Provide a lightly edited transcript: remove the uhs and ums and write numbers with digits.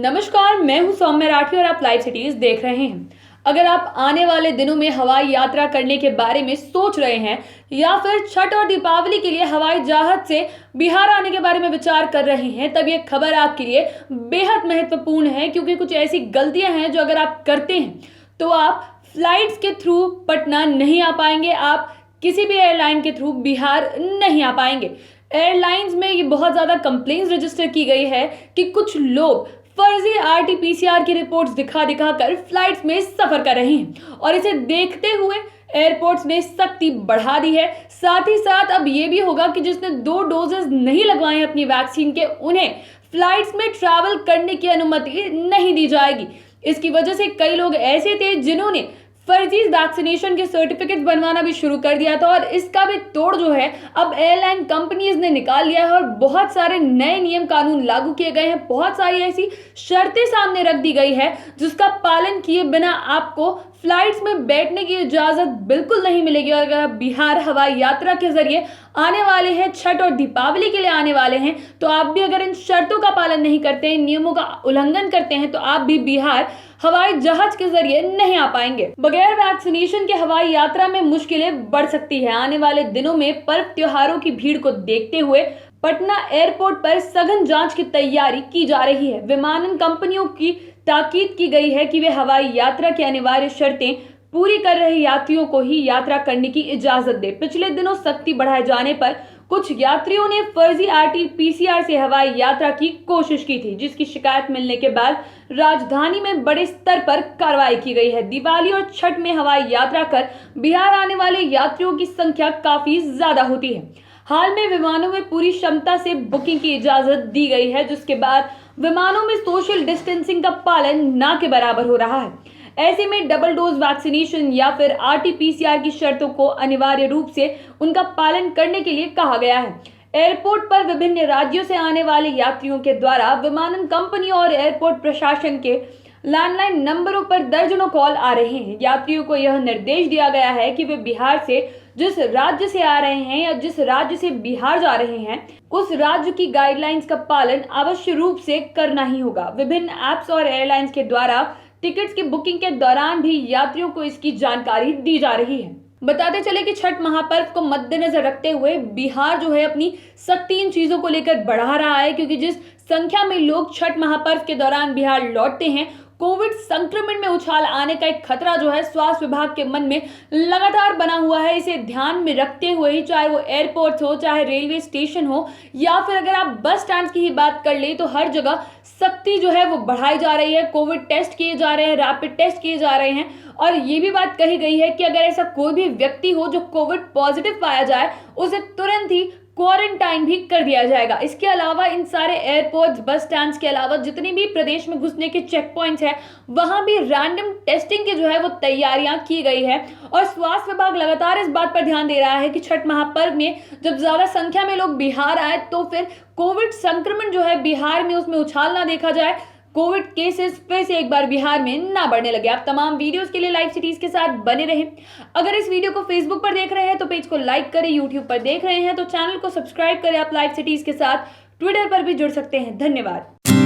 नमस्कार, मैं हूं सौम्य राठी और आप लाइव सिटीज देख रहे हैं। अगर आप आने वाले दिनों में हवाई यात्रा करने के बारे में सोच रहे हैं या फिर छठ और दीपावली के लिए हवाई जहाज से बिहार आने के बारे में विचार कर रहे हैं, तब ये खबर आपके लिए बेहद महत्वपूर्ण है, क्योंकि कुछ ऐसी गलतियां हैं जो अगर आप करते हैं तो आप फ्लाइट्स के थ्रू पटना नहीं आ पाएंगे, आप किसी भी एयरलाइन के थ्रू बिहार नहीं आ पाएंगे। एयरलाइंस में ये बहुत ज़्यादा कंप्लेंट्स रजिस्टर की गई है कि कुछ लोग फर्जी RT-PCR की रिपोर्ट्स दिखा कर फ्लाइट्स में सफर कर रहे हैं और इसे देखते हुए एयरपोर्ट्स ने सख्ती बढ़ा दी है। साथ ही साथ अब ये भी होगा कि जिसने 2 डोजेस नहीं लगवाए अपनी वैक्सीन के, उन्हें फ्लाइट्स में ट्रैवल करने की अनुमति नहीं दी जाएगी। इसकी वजह से कई लोग ऐसे थे जिन्होंने फर्जी वैक्सीनेशन के सर्टिफिकेट बनवाना भी शुरू कर दिया था और इसका भी तोड़ जो है अब एयरलाइन कंपनीज ने निकाल लिया है और बहुत सारे नए नियम कानून लागू किए गए हैं। बहुत सारी ऐसी शर्तें सामने रख दी गई है जिसका पालन किए बिना आपको फ्लाइट्स में बैठने की इजाजत बिल्कुल नहीं मिलेगी। और अगर आप बिहार हवाई यात्रा के जरिए आने वाले हैं, छठ और दीपावली के लिए आने वाले हैं, तो आप भी अगर इन शर्तों का पालन नहीं करते हैं, नियमों का उल्लंघन करते हैं, तो आप भी बिहार हवाई जहाज के जरिए नहीं आ पाएंगे। बगैर वैक्सीनेशन के हवाई यात्रा में मुश्किलें बढ़ सकती है। आने वाले दिनों में पर्व त्योहारों की भीड़ को देखते हुए पटना एयरपोर्ट पर सघन जांच की तैयारी की जा रही है। विमानन कंपनियों की ताकीद की गई है कि वे हवाई यात्रा की अनिवार्य शर्तें पूरी कर रहे यात्रियों को ही यात्रा करने की इजाजत दे। पिछले दिनों सख्ती बढ़ाए जाने पर कुछ यात्रियों ने फर्जी RT-PCR से हवाई यात्रा की कोशिश की थी, जिसकी शिकायत मिलने के बाद राजधानी में बड़े स्तर पर कार्रवाई की गई है। दिवाली और छठ में हवाई यात्रा कर बिहार आने वाले यात्रियों की संख्या काफी ज्यादा होती है। हाल में विमानों में पूरी क्षमता से बुकिंग की इजाजत दी गई है, जिसके बाद विमानों में सोशल डिस्टेंसिंग का पालन ना के बराबर हो रहा है। ऐसे में डबल डोज वैक्सीनेशन या फिर RT-PCR की शर्तों को अनिवार्य रूप से उनका पालन करने के लिए कहा गया है। एयरपोर्ट पर विभिन्न राज्यों से आने वाले यात्रियों के द्वारा विमानन कंपनी और एयरपोर्ट प्रशासन के लैंडलाइन नंबरों पर दर्जनों कॉल आ रहे हैं। यात्रियों को यह निर्देश दिया गया है कि वे बिहार से जिस राज्य से आ रहे हैं या जिस राज्य से बिहार जा रहे हैं, उस राज्य की गाइडलाइंस का पालन अवश्य रूप से करना ही होगा। विभिन्न ऐप्स और एयरलाइंस के द्वारा टिकट्स की बुकिंग के दौरान भी यात्रियों को इसकी जानकारी दी जा रही है। बताते चले कि छठ महापर्व को मद्देनजर रखते हुए बिहार जो है अपनी सख्ती इन चीजों को लेकर बढ़ा रहा है, क्योंकि जिस संख्या में लोग छठ महापर्व के दौरान बिहार लौटते हैं, कोविड संक्रमण में उछाल आने का एक खतरा जो है स्वास्थ्य विभाग के मन में लगातार बना हुआ है। इसे ध्यान में रखते हुए ही, चाहे वो एयरपोर्ट हो, चाहे रेलवे स्टेशन हो, या फिर अगर आप बस स्टैंड की ही बात कर ले, तो हर जगह सख्ती जो है वो बढ़ाई जा रही है। कोविड टेस्ट किए जा रहे हैं, रैपिड टेस्ट किए जा रहे हैं और ये भी बात कही गई है कि अगर ऐसा कोई भी व्यक्ति हो जो कोविड पॉजिटिव पाया जाए, उसे तुरंत ही क्वारंटाइन भी कर दिया जाएगा। इसके अलावा इन सारे एयरपोर्ट्स, बस स्टैंड्स के अलावा जितने भी प्रदेश में घुसने के चेक पॉइंट्स हैं, वहां भी रैंडम टेस्टिंग की जो है वो तैयारियां की गई है। और स्वास्थ्य विभाग लगातार इस बात पर ध्यान दे रहा है कि छठ महापर्व में जब ज्यादा संख्या में लोग बिहार आए, तो फिर कोविड संक्रमण जो है बिहार में उसमें उछाल ना देखा जाए, कोविड केसेस फिर से एक बार बिहार में ना बढ़ने लगे। आप तमाम वीडियोस के लिए लाइव सिटीज के साथ बने रहें। अगर इस वीडियो को फेसबुक पर देख रहे हैं तो पेज को लाइक करें, यूट्यूब पर देख रहे हैं तो चैनल को सब्सक्राइब करें। आप लाइव सिटीज के साथ ट्विटर पर भी जुड़ सकते हैं। धन्यवाद।